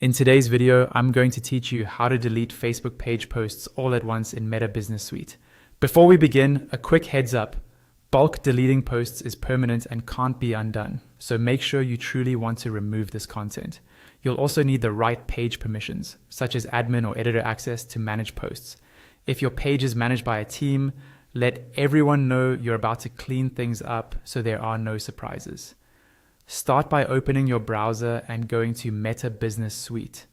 In today's video, I'm going to teach you how to delete Facebook page posts all at once in Meta Business Suite. Before we begin, a quick heads up. Bulk deleting posts is permanent and can't be undone, so make sure you truly want to remove this content. You'll also need the right page permissions, such as admin or editor access to manage posts. If your page is managed by a team, let everyone know you're about to clean things up so there are no surprises. Start by opening your browser and going to Meta Business Suite.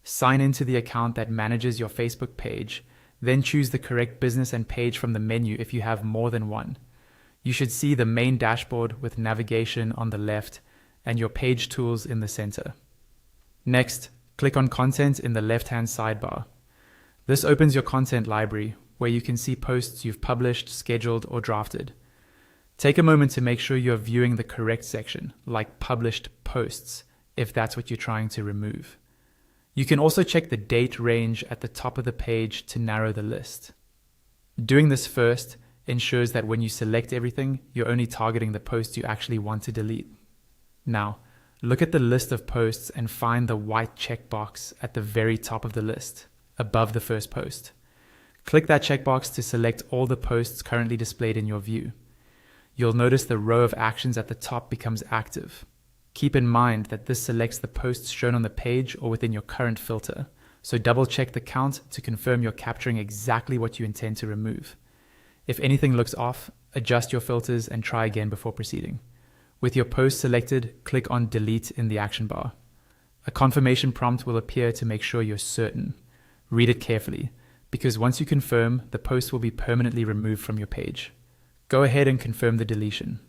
Sign into the account that manages your Facebook page, then choose the correct business and page from the menu if you have more than one. You should see the main dashboard with navigation on the left and your page tools in the center. Next, click on Content in the left-hand sidebar. This opens your content library where you can see posts you've published, scheduled, or drafted. Take a moment to make sure you're viewing the correct section, like Published Posts, if that's what you're trying to remove. You can also check the date range at the top of the page to narrow the list. Doing this first ensures that when you select everything, you're only targeting the posts you actually want to delete. Now, look at the list of posts and find the white checkbox at the very top of the list, above the first post. Click that checkbox to select all the posts currently displayed in your view. You'll notice the row of actions at the top becomes active. Keep in mind that this selects the posts shown on the page or within your current filter, so double check the count to confirm you're capturing exactly what you intend to remove. If anything looks off, adjust your filters and try again before proceeding. With your post selected, click on Delete in the action bar. A confirmation prompt will appear to make sure you're certain. Read it carefully, because once you confirm, the post will be permanently removed from your page. Go ahead and confirm the deletion.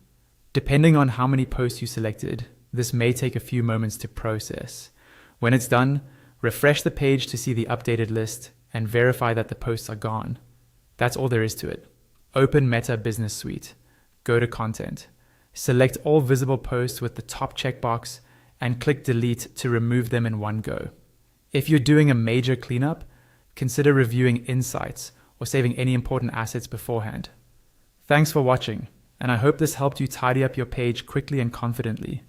Depending on how many posts you selected, this may take a few moments to process. When it's done, refresh the page to see the updated list and verify that the posts are gone. That's all there is to it. Open Meta Business Suite. Go to Content. Select all visible posts with the top checkbox and click Delete to remove them in one go. If you're doing a major cleanup, consider reviewing Insights or saving any important assets beforehand. Thanks for watching, and I hope this helped you tidy up your page quickly and confidently.